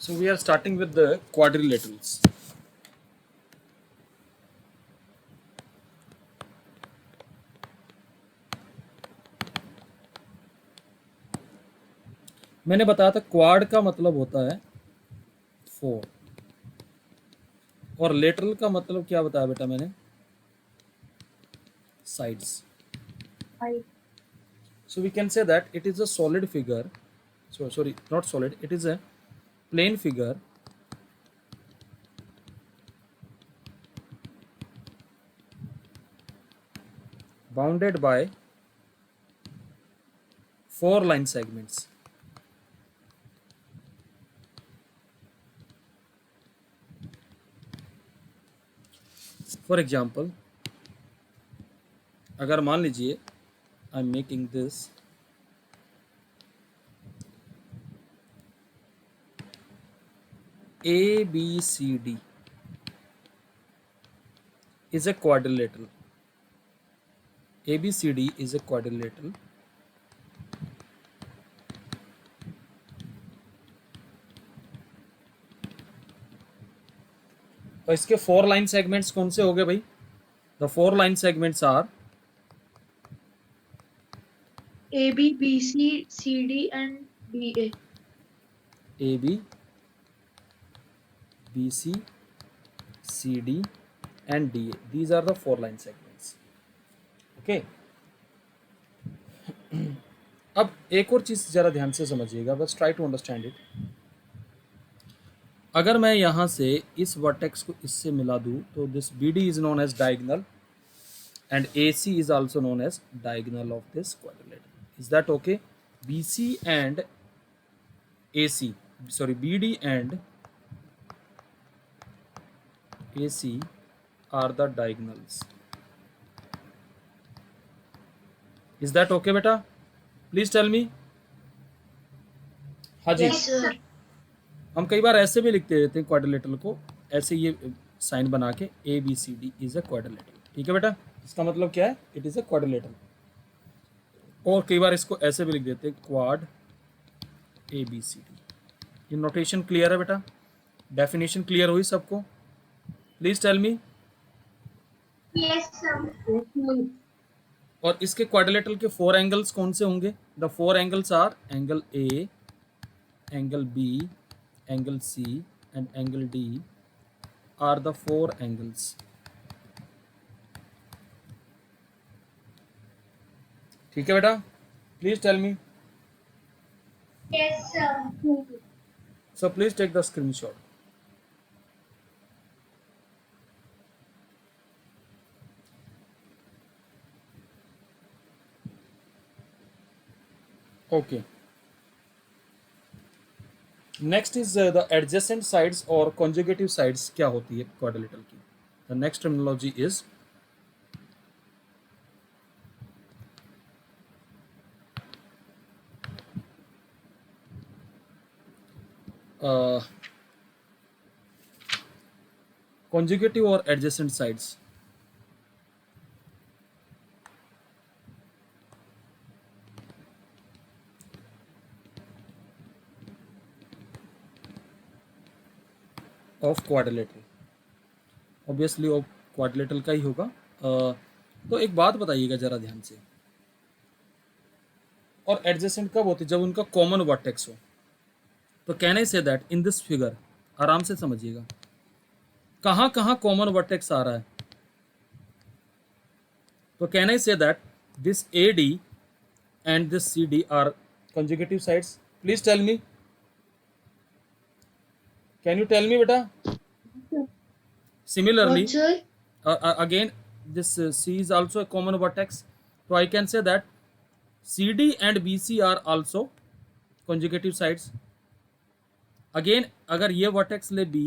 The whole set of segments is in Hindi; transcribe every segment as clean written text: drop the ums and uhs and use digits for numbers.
So we are starting with the quadrilaterals. मैंने बताया था क्वाड का मतलब होता है 4 और लेटरल का मतलब क्या बताया बेटा मैंने? Sides. So we can say that it is a solid figure. So sorry, not solid. It is a plane figure bounded by 4 line segments. For example, अगर मान लीजिए I am making this ABCD is a quadrilateral. ABCD is a quadrilateral. तो इसके 4 लाइन सेगमेंट्स कौन से हो गए भाई? The 4 line segments are AB, BC, CD and BA. AB, BC, CD and DA. These are the 4 line segments. Okay. अब एक और चीज जरा ध्यान से समझिएगा, बस ट्राई टू अंडरस्टैंड इट. अगर मैं यहां से इस वर्टेक्स को इससे मिला दूं तो this BD is known as diagonal and AC is also known as diagonal of this quadrilateral. Is that okay? BC and AC, sorry, BD and AC are the diagonals. Is that okay beta? Please tell me. हाँ जी. Yes, sir. हम कई बार ऐसे भी लिखते रहते हैं क्वाड्रिलेटरल को, ऐसे ये साइन बना के ABCD इज अ क्वाड्रिलेटरल. ठीक है बेटा, इसका मतलब क्या है? It is a quadrilateral. और कई बार इसको ऐसे भी लिख देते हैं क्वाड ABCD. ये नोटेशन क्लियर है बेटा? डेफिनेशन क्लियर हुई सबको? Please tell me. Yes, sir. और इसके क्वाड्रिलेटरल के 4 एंगल्स कौन से होंगे? The 4 angles are angle A, angle B, angle C and angle D are the 4 angles. ठीक है बेटा, please tell me. Yes, sir. So please take the screenshot. Okay. Next is the adjacent sides or conjugative sides. क्या होती है क्वाड्रिलेटरल की? The next terminology is conjugative or adjacent sides. Of quadrilateral. Obviously of quadrilateral का ही होगा. तो एक बात बताइएगा जरा ध्यान से. और एडजेसेंट कब होती है? जब उनका कॉमन वर्टेक्स हो. तो can I say that in this figure, आराम से समझिएगा, कहाँ कहाँ कॉमन वर्टेक्स आ रहा है? तो can I say that this AD and this CD are conjugative sides? Please tell me. Can you tell me beta? Similarly, What, sir? again this C is also a common vertex, so I can say that CD and BC are also conjugative sides. Again अगर ये vertex ले B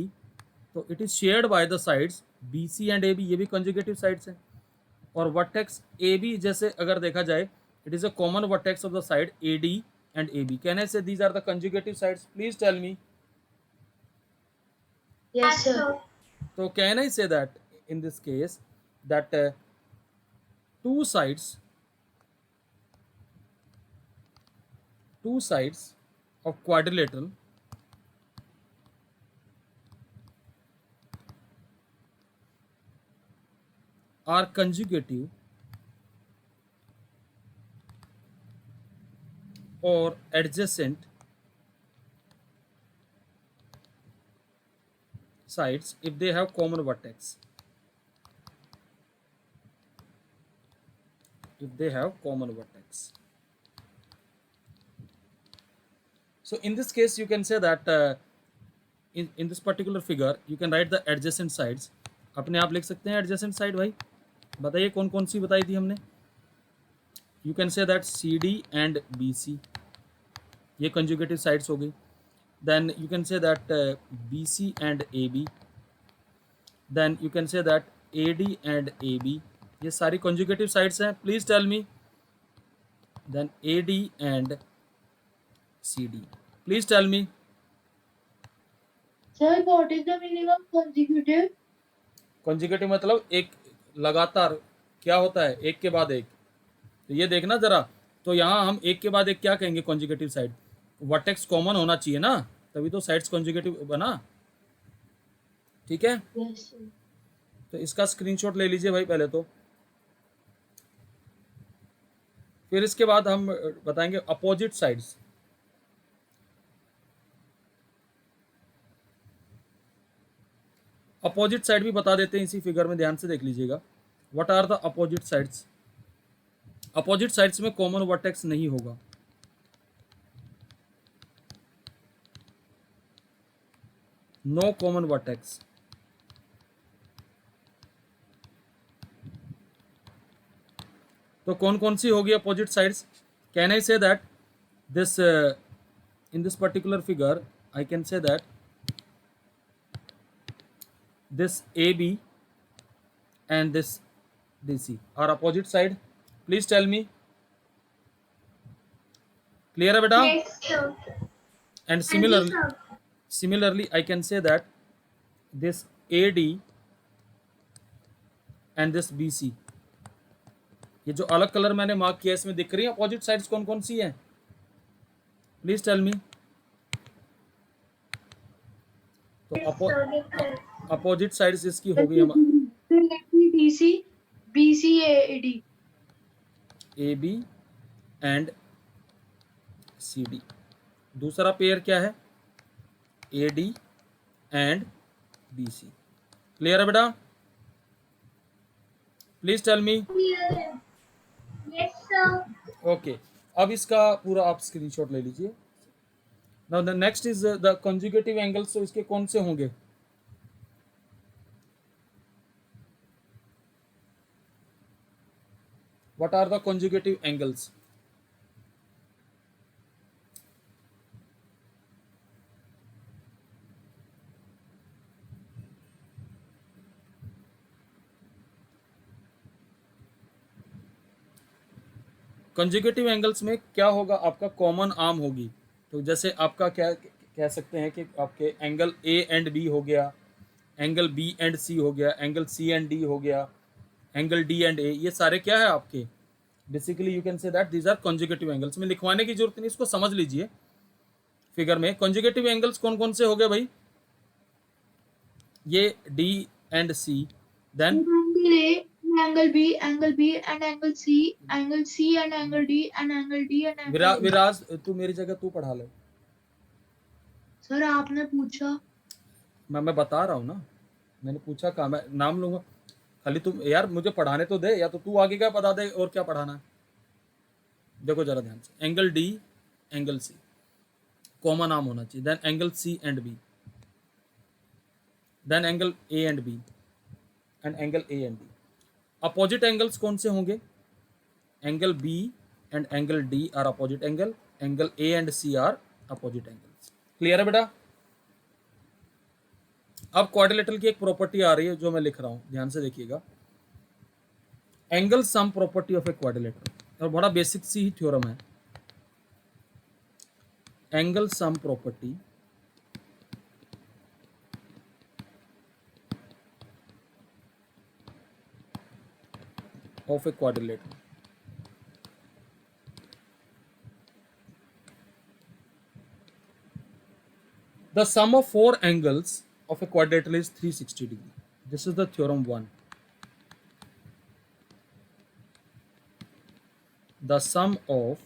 तो it is shared by the sides BC and AB, ये भी conjugative sides हैं. और vertex AB जैसे अगर देखा जाए, it is a common vertex of the side AD and AB. Can I say these are the conjugative sides? Please tell me. Yes, sir. So can I say that in this case that two sides of quadrilateral are conjugative or adjacent sides if they have common vertex. If they have common vertex. So in this case, you can say that in this particular figure, you can write the adjacent sides. अपने आप लिख सकते हैं adjacent side भाई. बताइए कौन कौन सी बताई थी हमने. You can say that CD and BC. ये conjugative sides हो गई. Then you can say that BC and AB. Then you can say that AD and AB. ये सारी conjugative sides हैं. Please tell me. Then AD and CD. Please tell me. Sir, what is the meaning of consecutive? Consecutive मतलब एक लगातार. क्या होता है एक के बाद एक. तो ये देखना जरा. तो यहाँ हम एक के बाद एक क्या कहेंगे कॉन्जिगेटिव साइड. वर्टेक्स कॉमन होना चाहिए ना, तभी तो साइड्स कॉन्जिगेटिव बना. ठीक है. Yes, sir. तो इसका स्क्रीनशॉट ले लीजिए भाई पहले तो. फिर इसके बाद हम बताएंगे अपोजिट साइड्स. अपोजिट साइड भी बता देते हैं इसी फिगर में, ध्यान से देख लीजिएगा. What are the opposite sides. Opposite sides में कॉमन वर्टेक्स नहीं होगा. No common vertex. तो कौन कौन सी होगी opposite sides. Can I say that this in this particular figure I can say that this AB and this DC are opposite side. Please tell me. Clear है बेटा. Yes, sir. And Sir. similarly I can say that this AD and this BC, ये जो अलग कलर मैंने मार्क किया इसमें दिख रही है अपोजिट साइड्स कौन कौन सी हैं. Please tell me. तो अपोजिट साइड्स इसकी होगी हम DC, BC, AD. AB and CD. दूसरा पेयर क्या है AD एंड BC. क्लियर है बेटा. Please tell me. Yes, sir. Okay. अब इसका पूरा आप स्क्रीनशॉट ले लीजिए. Now the next is the conjugative angles. तो इसके कौन से होंगे. What are the conjugative angles? Conjugative angles में क्या होगा आपका कॉमन आर्म होगी. तो जैसे आपका क्या कह सकते हैं कि आपके एंगल A एंड B हो गया, एंगल B एंड C हो गया, एंगल C एंड D हो गया, एंगल D एंड A. ये सारे क्या है आपके. Basically you can say that these are conjugative angles. में लिखवाने की जरूरत नहीं, इसको समझ लीजिए फिगर में. कंजुगेटिव एंगल्स कौन कौन से हो गए भाई. ये D and C. Then Angle B, angle B and angle C and angle D and angle D and angle E. विराज तू मेरी जगह तू पढ़ा ले. सर आपने पूछा. मैं बता रहा हूँ ना. मैंने पूछा कहाँ. मैं नाम लूंगा खाली. तुम यार मुझे पढ़ाने तो दे, या तो तू आगे क्या बता दे और क्या पढ़ाना है. देखो जरा ध्यान से. Angle D angle C common arm होना चाहिए. Then angle C and B. Then angle A and B and angle A and D. Opposite angles कौन से होंगे. Angle B and angle D are opposite angle. Angle A and C are opposite angles. Clear है बेटा. अब क्वाड्रिलेटरल की एक प्रॉपर्टी आ रही है जो मैं लिख रहा हूं, ध्यान से देखिएगा. Angle sum property of a quadrilateral. और बड़ा बेसिक सी ही थ्योरम है. Angle sum property of a quadrilateral. The sum of four angles of a quadrilateral is 360 degree. This is the theorem 1. the sum of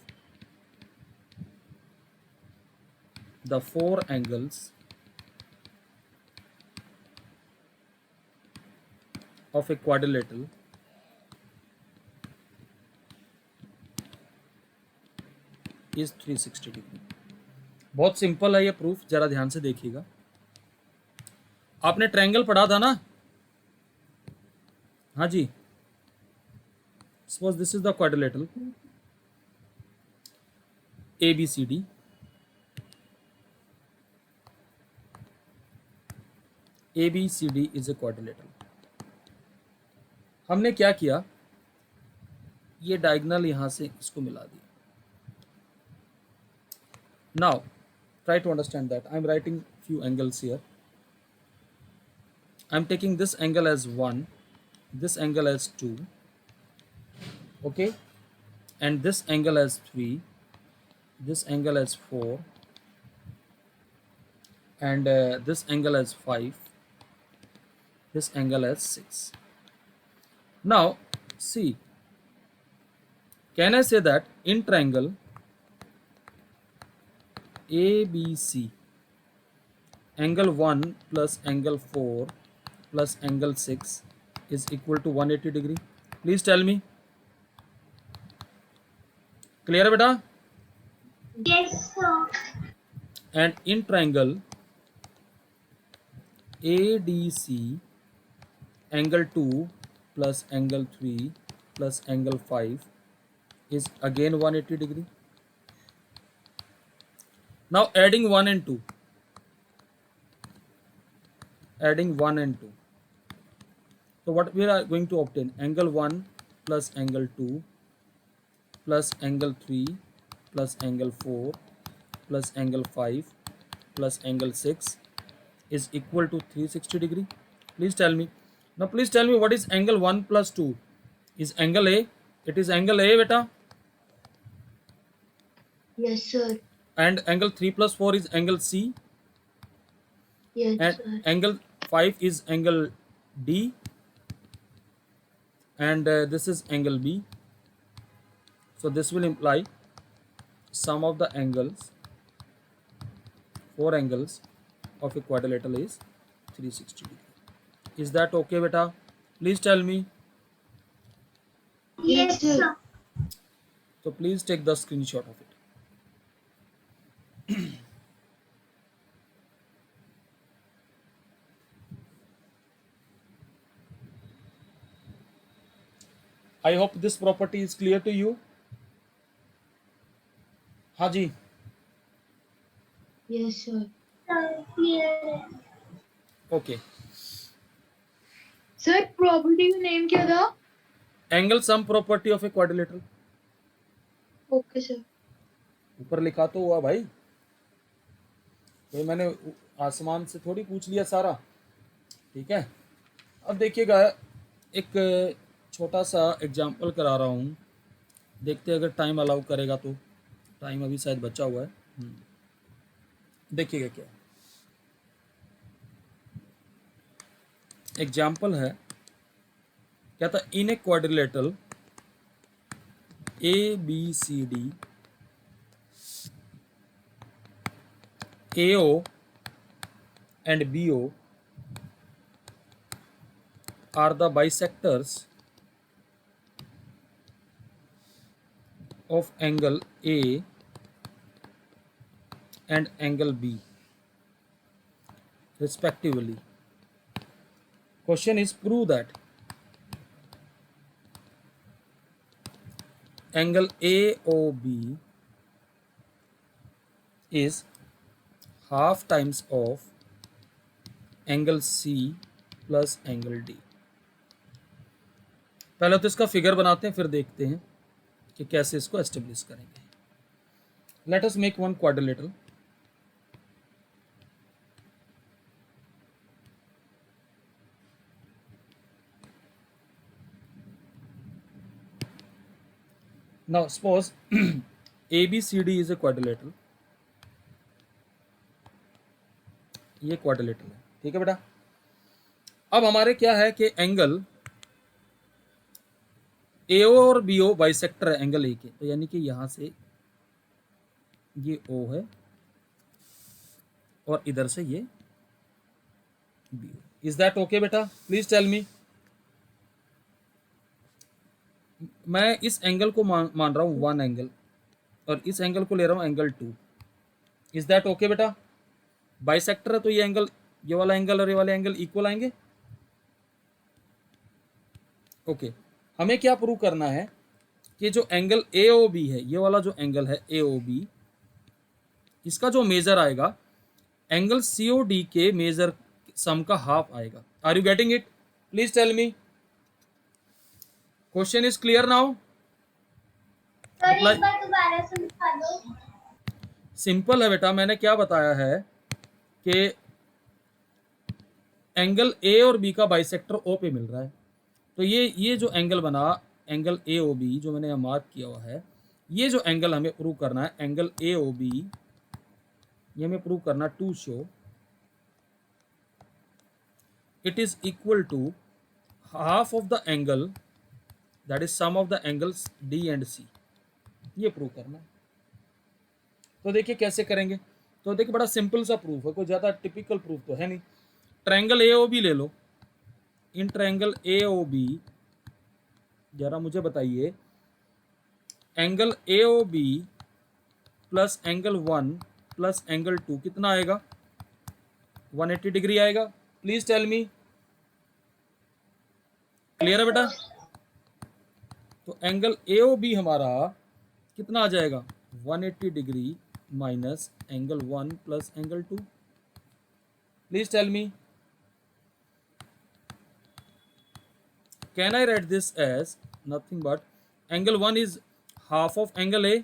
the four angles of a quadrilateral is 360 degree. बहुत सिंपल है ये प्रूफ, जरा ध्यान से देखिएगा। आपने ट्रायंगल पढ़ा था ना? हाँ जी। Suppose this is the quadrilateral ABCD, ABCD is a quadrilateral. हमने क्या किया, ये डायगोनल यहां से इसको मिला दिया। Now try to understand that I am writing few angles here. I am taking this angle as 1, this angle as 2, okay, and this angle as 3, this angle as 4, and this angle as 5, this angle as 6. Now see, can I say that in triangle ABC, angle 1 plus angle 4 plus angle 6 is equal to 180 degree? Please tell me. Clear beta? Yes, sir. And in triangle ADC, angle 2 plus angle 3 plus angle 5 is again 180 degree. Now adding 1 and 2, adding 1 and 2, so what we are going to obtain, angle 1 plus angle 2 plus angle 3 plus angle 4 plus angle 5 plus angle 6 is equal to 360 degree. Please tell me. Now please tell me, what is angle 1 plus 2? Is angle A? It is angle A beta. Yes, sir. And angle 3 plus 4 is angle C. Yes, And sir. angle 5 is angle D. And this is angle B. So this will imply sum of the angles, 4 angles of a quadrilateral is 360 degree. Is that okay beta? Please tell me. Yes, sir. So please take the screenshot of it. I hope this property is clear to you. हाँ जी। Yes, sir. Clear. Okay. Sir, property का name क्या था? Angle sum property of a quadrilateral. Okay, sir. ऊपर लिखा तो हुआ भाई, तो मैंने आसमान से थोड़ी पूछ लिया सारा, ठीक है। अब देखिएगा, एक छोटा सा एग्जाम्पल करा रहा हूँ, देखते हैं अगर टाइम अलाउ करेगा तो। टाइम अभी शायद बचा हुआ है। देखिएगा क्या एग्जाम्पल है। क्या था, in a quadrilateral ABCD, AO and BO are the bisectors of angle A and angle B respectively. Question is, prove that angle AOB is half times of angle C plus angle D. पहले तो इसका फिगर बनाते हैं, फिर देखते हैं कि कैसे इसको एस्टेब्लिश करेंगे। Let us make one quadrilateral. Now suppose ABCD is a quadrilateral, ये क्वाड्रिलेटरल है, ठीक है बेटा। अब हमारे क्या है कि एंगल AO और BO बाइसेक्टर है एंगल ए के, तो यानी कि यहां से ये O है और इधर से ये BO. इज दैट ओके बेटा? Please tell me. मैं इस एंगल को मान रहा हूं 1 एंगल और इस एंगल को ले रहा हूं एंगल 2. इज दैट ओके बेटा? बाइसेक्टर है तो ये एंगल, ये वाला एंगल और ये वाले एंगल इक्वल आएंगे. ओके हमें क्या प्रूव करना है कि जो एंगल AOB है, ये वाला जो एंगल है AOB, इसका जो मेजर आएगा एंगल COD के मेजर सम का हाफ आएगा. Are you getting it? Please tell me. Question is clear now? दोबारा से लिखा दो. सिंपल है बेटा, मैंने क्या बताया है कि एंगल A और B का बाइसेक्टर O पे मिल रहा है, तो ये जो एंगल बना एंगल AOB जो मैंने यहाँ मार्क किया हुआ है, ये जो एंगल हमें प्रूव करना है एंगल AOB, ये हमें प्रूव करना to show it is equal to half of the angle that is sum of the angles D and C. ये प्रूव करना है. तो देखिए कैसे करेंगे. तो देखिए बड़ा सिंपल सा प्रूफ है, कोई ज़्यादा टिपिकल प्रूफ तो है नहीं. ट्रायंगल AOB ले लो. इन ट्रायंगल AOB जरा मुझे बताइए, angle AOB plus angle 1 plus angle 2 कितना आएगा? 180 डिग्री आएगा. Please tell me. क्लियर है बेटा? तो एंगल AOB हमारा कितना आ जाएगा? 180 degree minus angle 1 plus angle 2. Please tell me. Can I write this as nothing but angle 1 is half of angle A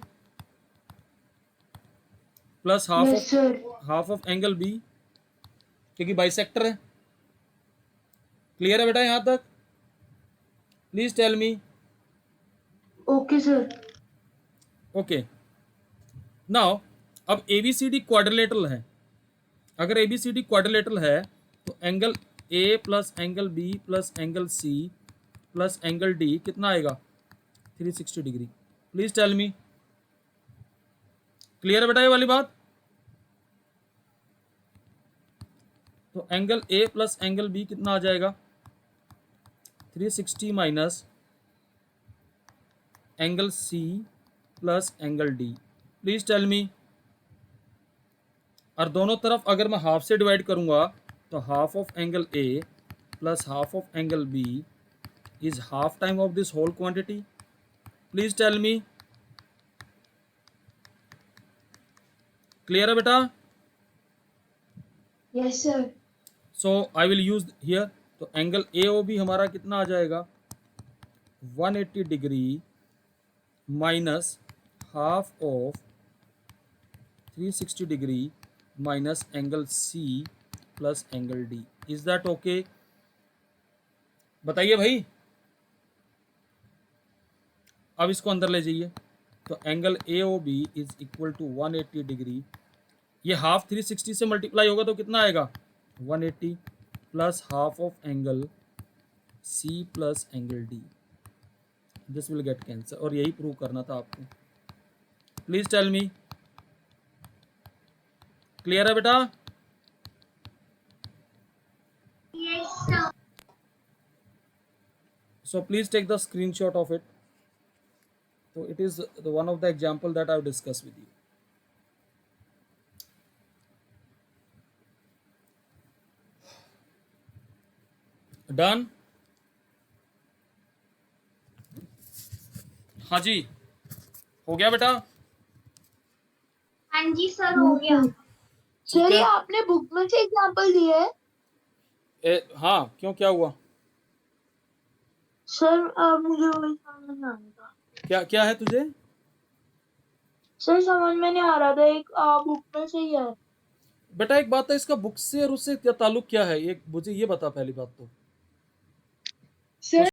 plus half of angle B, क्योंकि बाइसेक्टर है. क्लियर है बेटा यहां तक? Please tell me. Okay sir. Okay now अब ABCD क्वाड्रिलेटरल है. अगर ABCD क्वाड्रिलेटरल है तो angle A plus angle B plus angle C plus angle D कितना आएगा? 360 degree. Please tell me. Clear है बेटा ये वाली बात? तो angle A plus angle B कितना आ जाएगा? 360 minus angle C plus angle D. Please tell मी. और दोनों तरफ अगर मैं हाफ से डिवाइड करूंगा तो half of angle A plus half of angle B is half time of this whole quantity. Please tell me. Clear है बेटा? Yes sir. So I will use here. तो एंगल AOB हमारा कितना आ जाएगा? 180 degree minus half of 360 degree minus angle C plus angle D. Is that okay? बताइए भाई. अब इसको अंदर ले जाइए. तो angle AOB is equal to 180 degree, ये हाफ 360 से मल्टीप्लाई होगा तो कितना आएगा? 180 plus half of angle C plus angle D. This will gate cancer. और यही प्रूव करना था आपको. Please tell me. क्लियर है बेटा? Yes sir. So please take the screenshot of it. So it is the one of the example that I have discussed with you. Done? हाँ जी हो गया बेटा? हाँ जी सर हो गया. सर ये आपने बुक में से एग्जांपल दिए है? हाँ क्यों, क्या हुआ? सर मुझे वही समझ में आ रहा था. क्या क्या है तुझे? सर समझ में नहीं आ रहा था. एक बुक में से ही है. बेटा एक बात है, इसका बुक से और उससे क्या ताल्लुक क्या है? ये मुझे ये बता पहली बात तो. सर